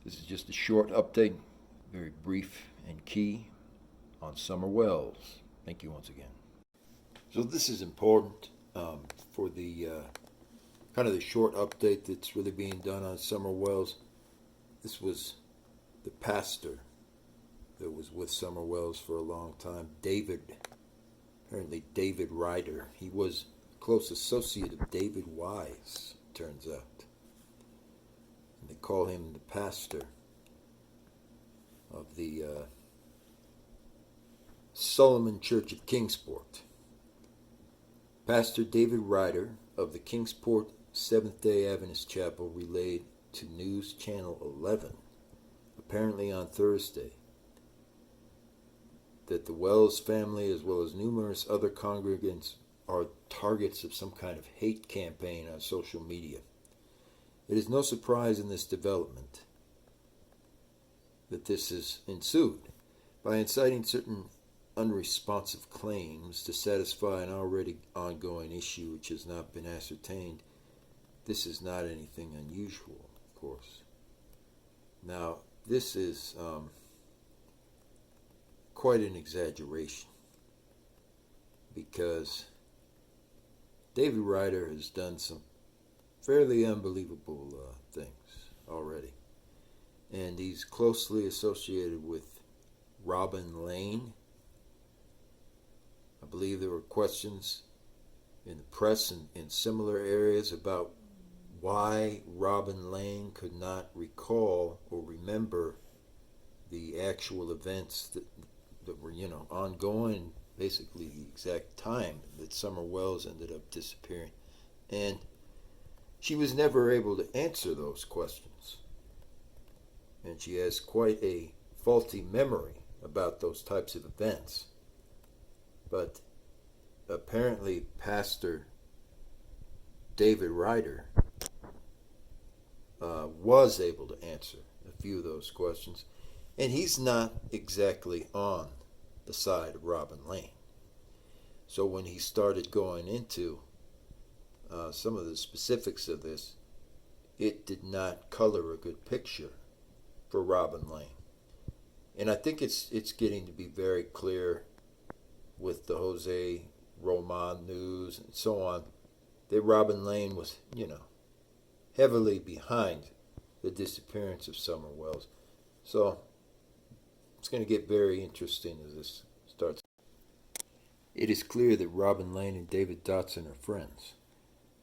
This is just a short update, very brief and key, on Summer Wells. Thank you once again. So this is important for the kind of the short update that's really being done on Summer Wells. This was the pastor that was with Summer Wells for a long time, apparently David Ryder. He was a close associate of David Wise, turns out. And they call him the pastor of the Solomon Church of Kingsport. Pastor David Ryder of the Kingsport Seventh-day Adventist Chapel relayed to News Channel 11, apparently on Thursday, that the Wells family, as well as numerous other congregants, are targets of some kind of hate campaign on social media. It is no surprise in this development that this has ensued. By inciting certain unresponsive claims to satisfy an already ongoing issue which has not been ascertained, this is not anything unusual, of course. Now, this is quite an exaggeration, because David Ryder has done some fairly unbelievable things already. And he's closely associated with Robin Lane. I believe there were questions in the press and in similar areas about why Robin Lane could not recall or remember the actual events that were, ongoing, basically the exact time that Summer Wells ended up disappearing. And she was never able to answer those questions. And she has quite a faulty memory about those types of events. But apparently Pastor David Ryder was able to answer a few of those questions. And he's not exactly on the side of Robin Lane. So when he started going into some of the specifics of this, it did not color a good picture for Robin Lane. And I think it's getting to be very clear with the Jose Roman news and so on that Robin Lane was, heavily behind the disappearance of Summer Wells. So it's going to get very interesting as this starts. It is clear that Robin Lane and David Dotson are friends.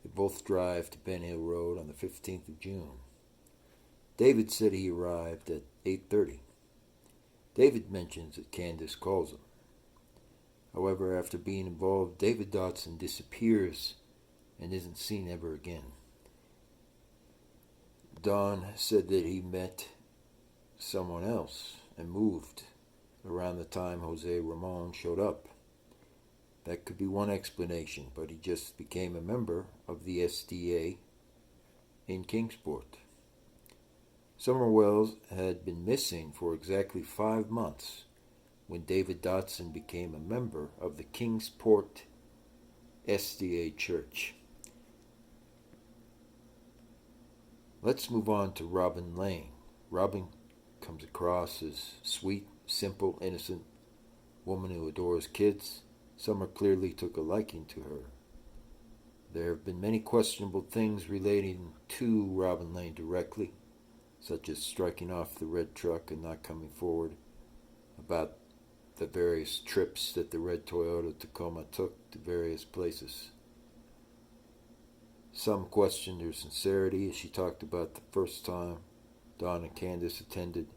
They both drive to Ben Hill Road on the 15th of June. David said he arrived at 8:30. David mentions that Candus calls him. However, after being involved, David Dotson disappears and isn't seen ever again. Don said that he met someone else and moved around the time Jose Ramon showed up. That could be one explanation, but he just became a member of the SDA in Kingsport. Summer Wells had been missing for exactly 5 months when David Dotson became a member of the Kingsport SDA church. Let's move on to Robin Lane. Robin comes across as sweet, simple, innocent woman who adores kids. Summer clearly took a liking to her. There have been many questionable things relating to Robin Lane directly, such as striking off the red truck and not coming forward, about the various trips that the red Toyota Tacoma took to various places. Some questioned her sincerity as she talked about the first time Don and Candus attended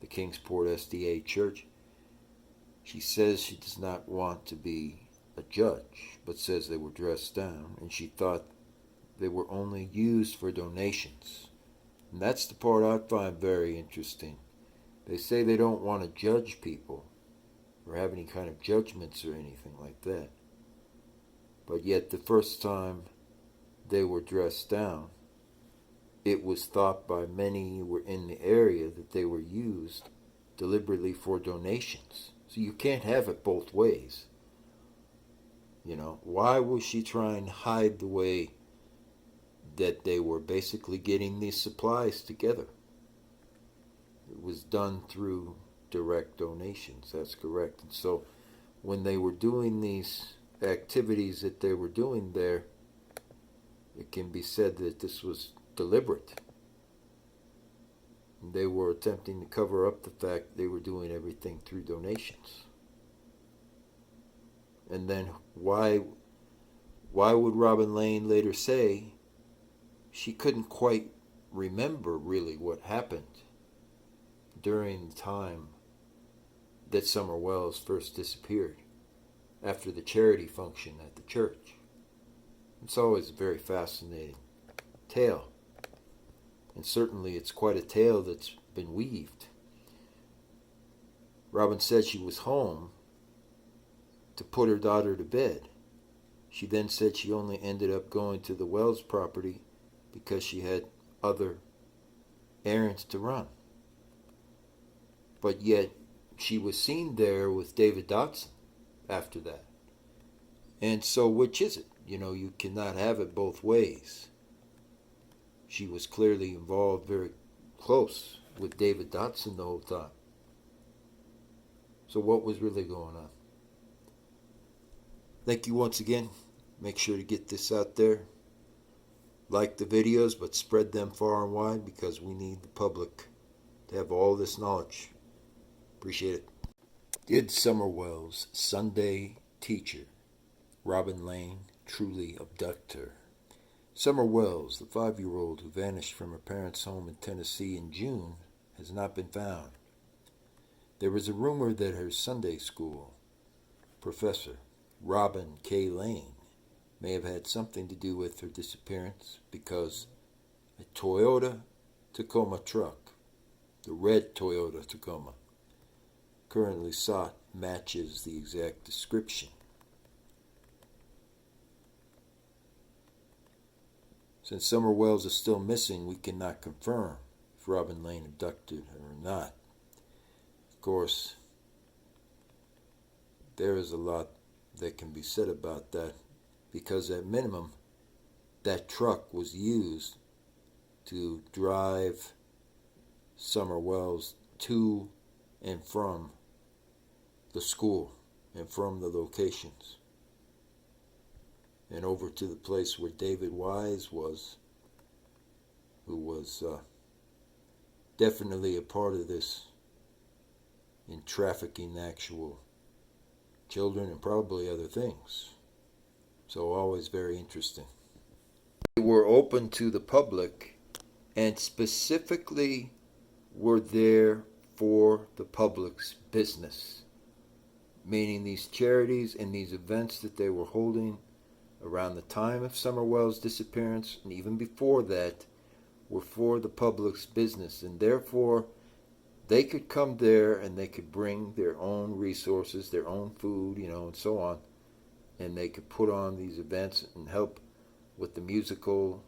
the Kingsport SDA church. She says she does not want to be a judge, but says they were dressed down, and she thought they were only used for donations. And that's the part I find very interesting. They say they don't want to judge people or have any kind of judgments or anything like that. But yet the first time they were dressed down, it was thought by many who were in the area that they were used deliberately for donations. So you can't have it both ways. Why was she trying to hide the way that they were basically getting these supplies together. It was done through direct donations, that's correct. And so when they were doing these activities that they were doing there, it can be said that this was deliberate. They were attempting to cover up the fact they were doing everything through donations. And then why would Robin Lane later say she couldn't quite remember really what happened during the time that Summer Wells first disappeared after the charity function at the church? It's always a very fascinating tale. And certainly it's quite a tale that's been weaved. Robin said she was home to put her daughter to bed. She then said she only ended up going to the Wells property because she had other errands to run. But yet she was seen there with David Dotson after that. And so which is it? You cannot have it both ways. She was clearly involved very close with David Dotson the whole time. So what was really going on? Thank you once again. Make sure to get this out there. Like the videos, but spread them far and wide because we need the public to have all this knowledge. Appreciate it. Did Summer Wells' Sunday teacher, Robin Lane, truly abduct her? Summer Wells, the 5-year-old who vanished from her parents' home in Tennessee in June, has not been found. There was a rumor that her Sunday school professor, Robin K. Lane, may have had something to do with her disappearance because a Toyota Tacoma truck, the red Toyota Tacoma, currently sought matches the exact description. Since Summer Wells is still missing, we cannot confirm if Robin Lane abducted her or not. Of course, there is a lot that can be said about that because at minimum, that truck was used to drive Summer Wells to and from the school and from the locations and over to the place where David Wise was, who was definitely a part of this in trafficking actual children and probably other things. So always very interesting. They were open to the public and specifically were there for the public's business, meaning these charities and these events that they were holding around the time of Summer Wells' disappearance and even before that were for the public's business, and therefore they could come there and they could bring their own resources, their own food, and so on, and they could put on these events and help with the musical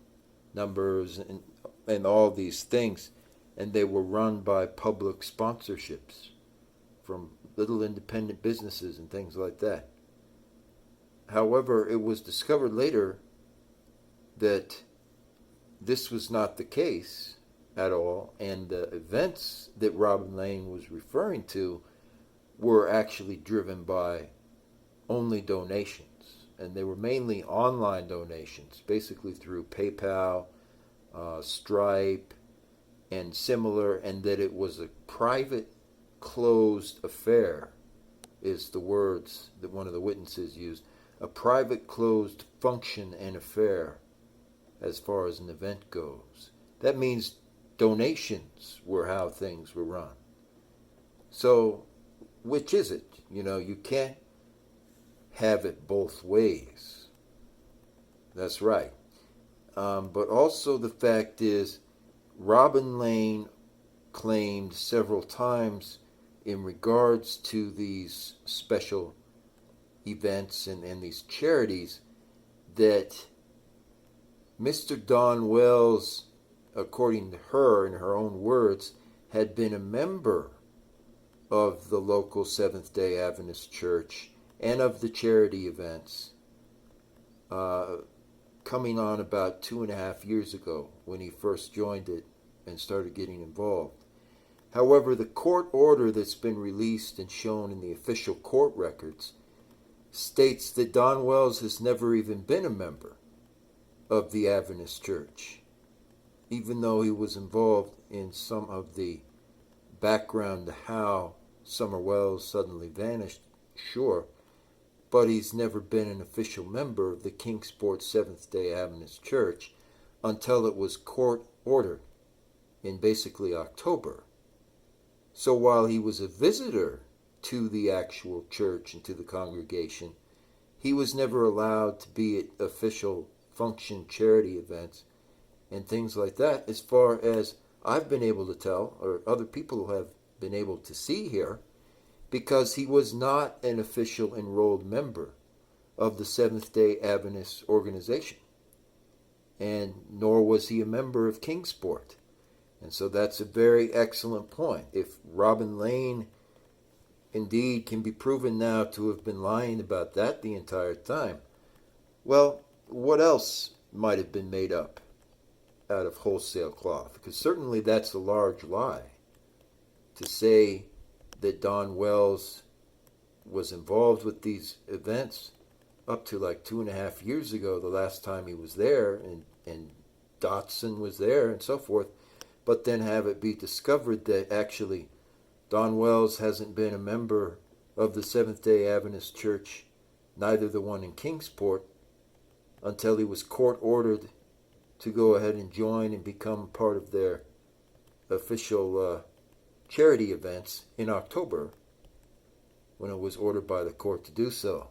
numbers and all these things, and they were run by public sponsorships from little independent businesses and things like that. However, it was discovered later that this was not the case at all, and the events that Robin Lane was referring to were actually driven by only donations, and they were mainly online donations, basically through PayPal, Stripe, and similar, and that it was a private, closed affair, is the words that one of the witnesses used. A private, closed function and affair as far as an event goes. That means donations were how things were run. So, which is it? You can't have it both ways. That's right. But also the fact is, Robin Lane claimed several times in regards to these special events and these charities that Mr. Don Wells, according to her, in her own words, had been a member of the local Seventh-day Adventist Church and of the charity events coming on about 2.5 years ago when he first joined it and started getting involved. However, the court order that's been released and shown in the official court records states that Don Wells has never even been a member of the Adventist Church, even though he was involved in some of the background to how Summer Wells suddenly vanished, sure, but he's never been an official member of the Kingsport Seventh-day Adventist Church until it was court ordered in basically October. So while he was a visitor to the actual church and to the congregation, he was never allowed to be at official function charity events and things like that, as far as I've been able to tell, or other people have been able to see here, because he was not an official enrolled member of the Seventh-day Adventist organization, and nor was he a member of Kingsport. And so that's a very excellent point. If Robin Lane indeed can be proven now to have been lying about that the entire time, well, what else might have been made up out of wholesale cloth? Because certainly that's a large lie to say that Don Wells was involved with these events up to like 2.5 years ago, the last time he was there, and Dotson was there and so forth, but then have it be discovered that actually Don Wells hasn't been a member of the Seventh-day Adventist Church, neither the one in Kingsport, until he was court ordered to go ahead and join and become part of their official charity events in October, when it was ordered by the court to do so.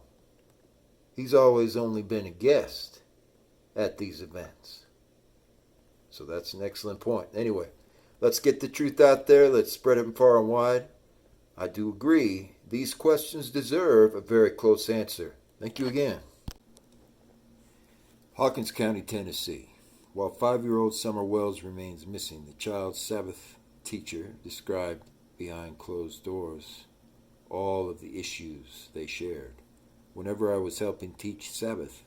He's always only been a guest at these events. So that's an excellent point. Anyway, let's get the truth out there. Let's spread it far and wide. I do agree. These questions deserve a very close answer. Thank you again. Hawkins County, Tennessee. While 5-year-old Summer Wells remains missing, the child's Sabbath teacher described behind closed doors all of the issues they shared. Whenever I was helping teach Sabbath,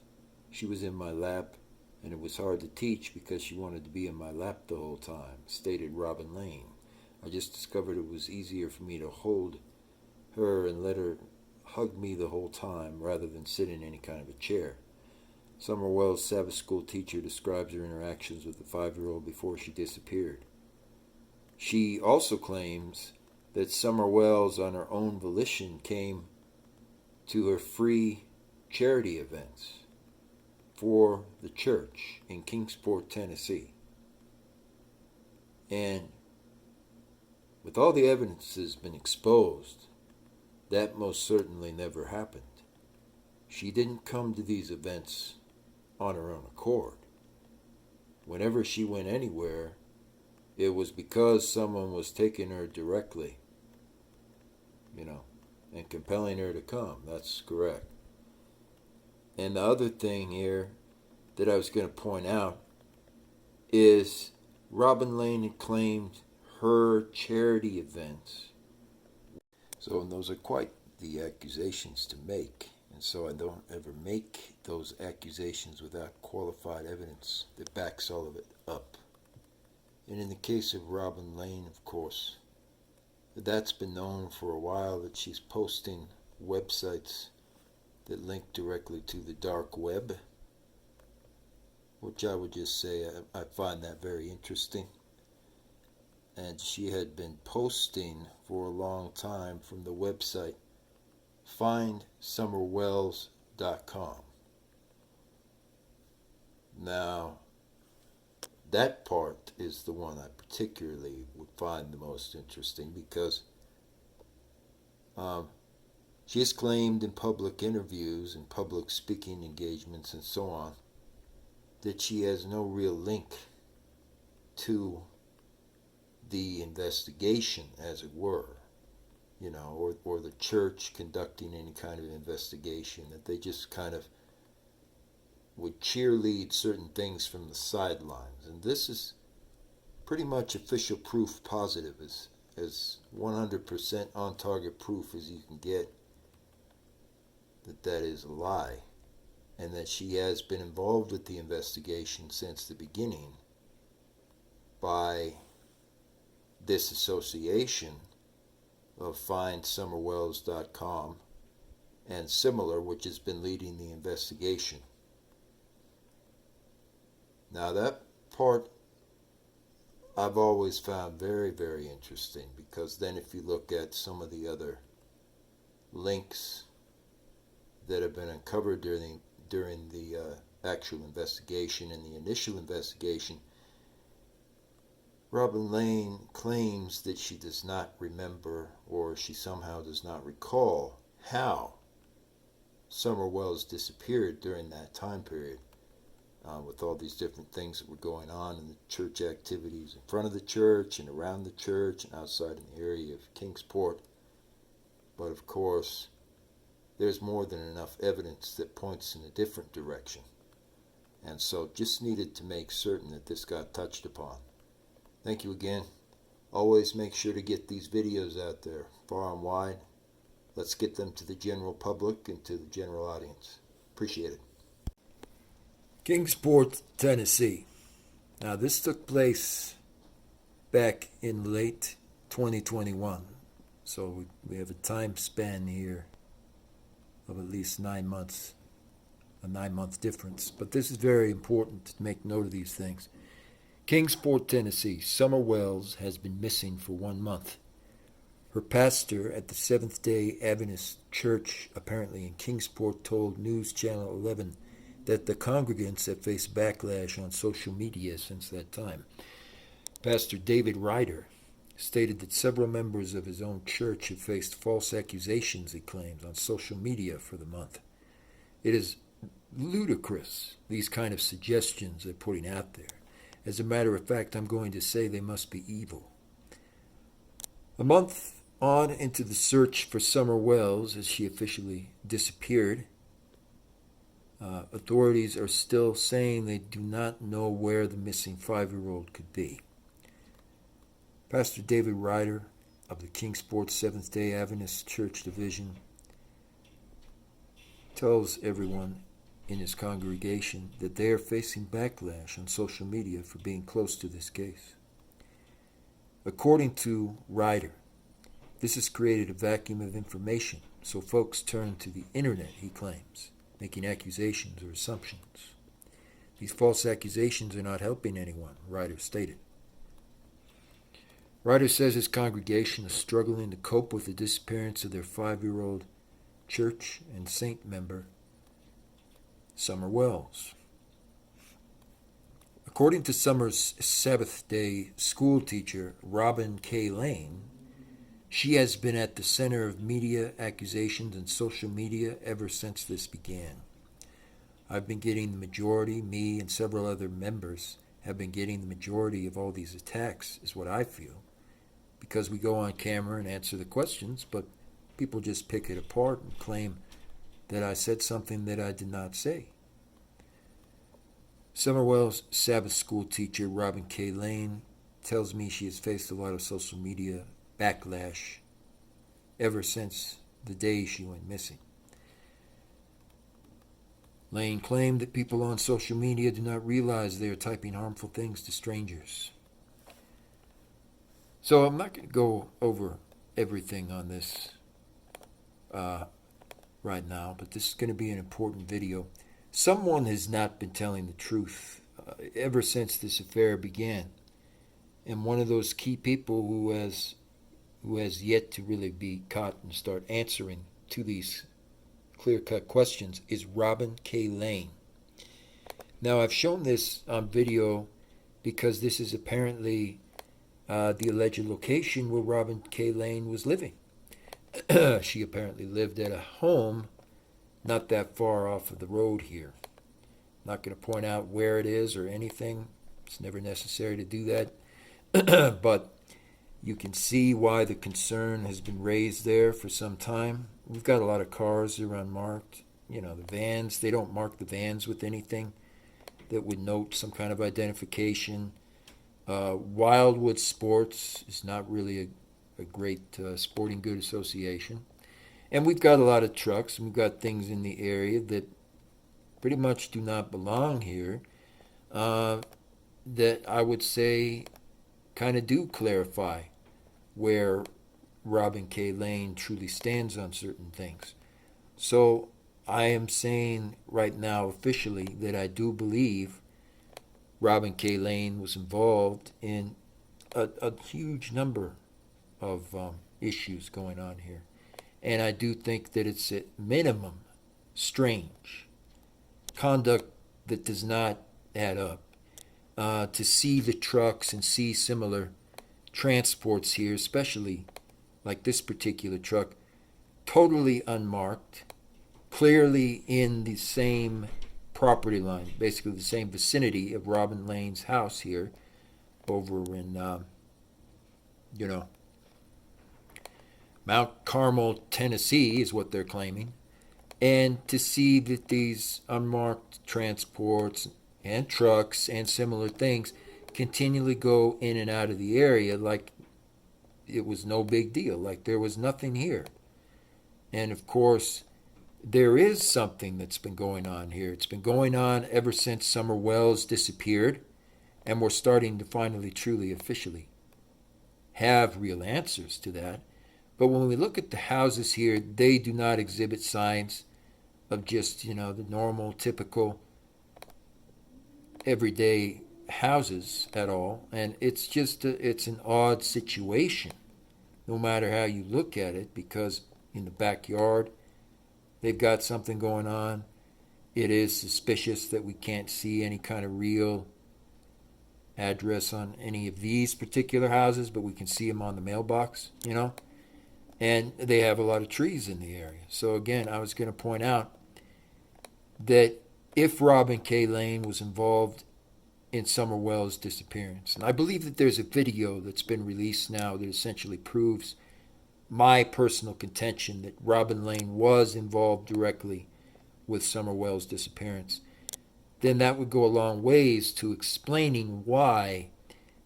she was in my lap, and it was hard to teach because she wanted to be in my lap the whole time, stated Robin Lane. I just discovered it was easier for me to hold her and let her hug me the whole time rather than sit in any kind of a chair. Summer Wells' Sabbath school teacher describes her interactions with the 5-year-old before she disappeared. She also claims that Summer Wells, on her own volition, came to her free charity events for the church in Kingsport, Tennessee. And with all the evidence that's been exposed, that most certainly never happened. She didn't come to these events on her own accord. Whenever she went anywhere, it was because someone was taking her directly, and compelling her to come. That's correct. And the other thing here that I was going to point out is Robin Lane had claimed her charity events. So those are quite the accusations to make. And so I don't ever make those accusations without qualified evidence that backs all of it up. And in the case of Robin Lane, of course, that's been known for a while, that she's posting websites that link directly to the dark web, which I would just say I find that very interesting. And she had been posting for a long time from the website findsummerwells.com. Now, that part is the one I particularly would find the most interesting, because she has claimed in public interviews and public speaking engagements and so on that she has no real link to the investigation, as it were, or the church conducting any kind of investigation, that they just kind of would cheerlead certain things from the sidelines. And this is pretty much official proof positive, as 100% on-target proof as you can get that is a lie and that she has been involved with the investigation since the beginning by this association of findsummerwells.com and similar, which has been leading the investigation. Now that part I've always found very, very interesting, because then if you look at some of the other links that have been uncovered during the actual investigation and the initial investigation, Robin Lane claims that she does not remember, or she somehow does not recall, how Summer Wells disappeared during that time period, with all these different things that were going on in the church activities in front of the church and around the church and outside in the area of Kingsport. But of course, there's more than enough evidence that points in a different direction. And so just needed to make certain that this got touched upon. Thank you again. Always make sure to get these videos out there far and wide. Let's get them to the general public and to the general audience. Appreciate it. Kingsport, Tennessee. Now this took place back in late 2021. So we have a time span here of at least 9 months, a 9-month difference. But this is very important to make note of these things. Kingsport, Tennessee. Summer Wells has been missing for 1 month. Her pastor at the Seventh-day Adventist Church, apparently in Kingsport, told News Channel 11 that the congregants have faced backlash on social media since that time. Pastor David Ryder stated that several members of his own church have faced false accusations, he claims, on social media for the month. It is ludicrous, these kind of suggestions they're putting out there. As a matter of fact, I'm going to say they must be evil. A month on into the search for Summer Wells, as she officially disappeared, authorities are still saying they do not know where the missing 5-year-old could be. Pastor David Ryder of the Kingsport Seventh-day Adventist Church Division tells everyone in his congregation that they are facing backlash on social media for being close to this case. According to Ryder, this has created a vacuum of information, so folks turn to the internet, he claims, making accusations or assumptions. These false accusations are not helping anyone, Ryder stated. Ryder says his congregation is struggling to cope with the disappearance of their 5-year-old church and saint member, Summer Wells. According to Summer's Sabbath-day school teacher, Robin K. Lane, she has been at the center of media accusations and social media ever since this began. I've been getting the majority, me and several other members have been getting the majority of all these attacks, is what I feel, because we go on camera and answer the questions, but people just pick it apart and claim that I said something that I did not say. Summer Wells' Sabbath school teacher, Robin K. Lane, tells me she has faced a lot of social media backlash ever since the day she went missing. Lane claimed that people on social media do not realize they are typing harmful things to strangers. So I'm not going to go over everything on this right now, but this is going to be an important video. Someone has not been telling the truth ever since this affair began, and one of those key people who has yet to really be caught and start answering to these clear-cut questions is Robin K. Lane. Now, I've shown this on video because this is apparently the alleged location where Robin K. Lane was living. She apparently lived at a home not that far off of the road here. Not going to point out where it is or anything. It's never necessary to do that. But you can see why the concern has been raised there for some time. We've got a lot of cars that are unmarked. You know, the vans, they don't mark the vans with anything that would note some kind of identification. Wildwood Sports is not really a great sporting good association. And we've got a lot of trucks, and we've got things in the area that pretty much do not belong here, that I would say kind of do clarify where Robin K. Lane truly stands on certain things. So I am saying right now officially that I do believe Robin K. Lane was involved in a huge number of issues going on here. And I do think that it's at minimum strange conduct that does not add up. To see the trucks and see similar transports here, especially like this particular truck, totally unmarked, clearly in the same property line, basically the same vicinity of Robin Lane's house here over in, Mount Carmel, Tennessee is what they're claiming. And to see that these unmarked transports and trucks and similar things continually go in and out of the area like it was no big deal, like there was nothing here. And of course, there is something that's been going on here. It's been going on ever since Summer Wells disappeared, and we're starting to finally, truly, officially have real answers to that. But when we look at the houses here, they do not exhibit signs of just, the normal, typical, everyday houses at all. And it's just, it's an odd situation, no matter how you look at it, because in the backyard, they've got something going on. It is suspicious that we can't see any kind of real address on any of these particular houses, but we can see them on the mailbox, And they have a lot of trees in the area. So again, I was going to point out that if Robin K. Lane was involved in Summer Wells' disappearance, and I believe that there's a video that's been released now that essentially proves my personal contention that Robin Lane was involved directly with Summer Wells' disappearance, then that would go a long ways to explaining why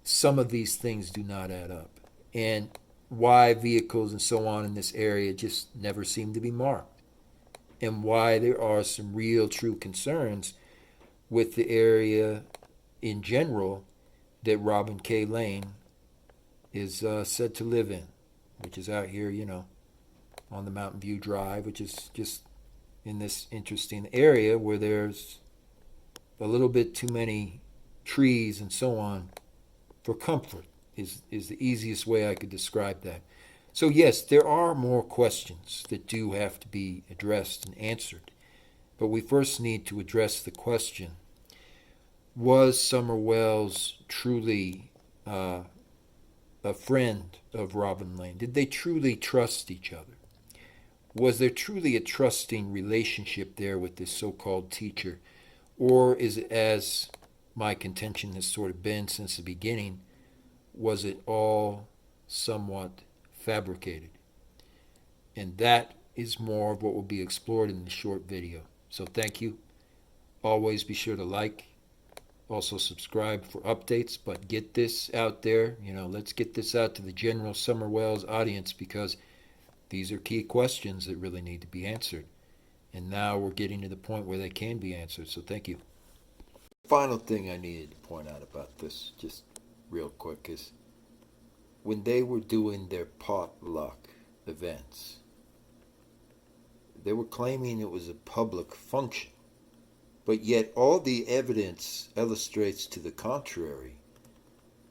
some of these things do not add up and why vehicles and so on in this area just never seem to be marked, and why there are some real true concerns with the area in general that Robin K. Lane is said to live in, which is out here, on the Mountain View Drive, which is just in this interesting area where there's a little bit too many trees and so on for comfort is the easiest way I could describe that. So yes, there are more questions that do have to be addressed and answered. But we first need to address the question, was Summer Wells truly a friend of Robin Lane? Did they truly trust each other? Was there truly a trusting relationship there with this so-called teacher? Or is it, as my contention has sort of been since the beginning, was it all somewhat fabricated? And that is more of what will be explored in the short video. So thank you. Always be sure to like, also subscribe for updates, but get this out there. Let's get this out to the general Summer Wells audience, because these are key questions that really need to be answered. And now we're getting to the point where they can be answered. So thank you. Final thing I needed to point out about this, just real quick, is when they were doing their potluck events, they were claiming it was a public function, but yet all the evidence illustrates to the contrary,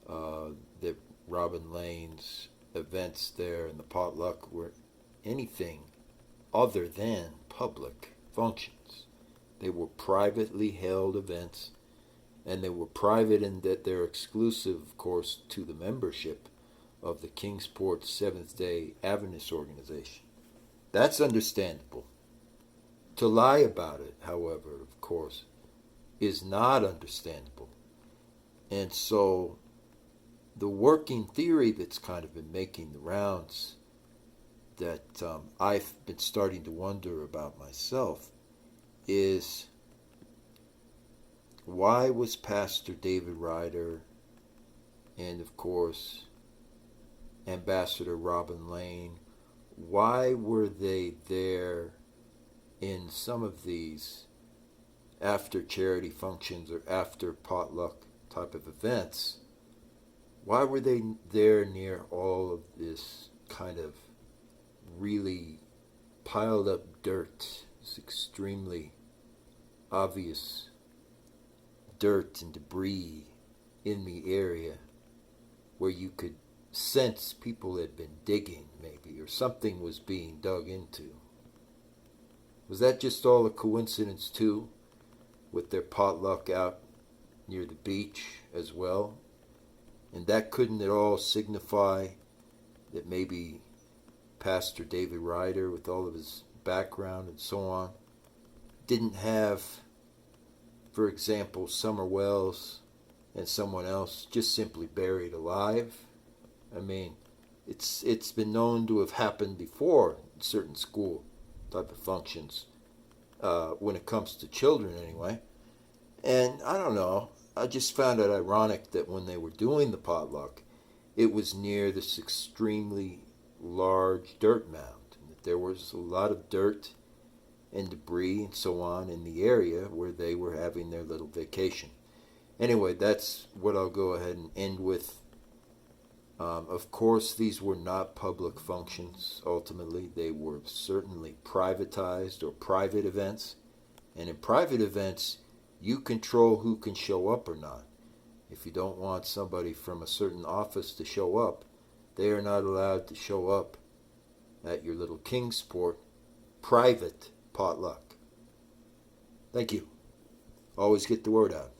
that Robin Lane's events there and the potluck were anything other than public functions. They were privately held events, and they were private in that they're exclusive, of course, to the membership of the Kingsport Seventh-day Adventist organization. That's understandable. To lie about it, however, of course, is not understandable. And so the working theory that's kind of been making the rounds that I've been starting to wonder about myself is, why was Pastor David Ryder and, of course, Ambassador Robin Lane, why were they there in some of these after charity functions or after potluck type of events, why were they there near all of this kind of really piled up dirt? This extremely obvious dirt and debris in the area where you could sense people had been digging, maybe, or something was being dug into. Was that just all a coincidence, too, with their potluck out near the beach as well? And that couldn't at all signify that maybe Pastor David Ryder, with all of his background and so on, didn't have, for example, Summer Wells and someone else just simply buried alive? I mean, it's been known to have happened before in certain school type of functions, when it comes to children anyway. And I don't know, I just found it ironic that when they were doing the potluck, it was near this extremely large dirt mound, and that there was a lot of dirt and debris and so on in the area where they were having their little vacation. Anyway, that's what I'll go ahead and end with. Of course, these were not public functions. Ultimately, they were certainly privatized or private events. And in private events, you control who can show up or not. If you don't want somebody from a certain office to show up, they are not allowed to show up at your little Kingsport private potluck. Thank you. Always get the word out.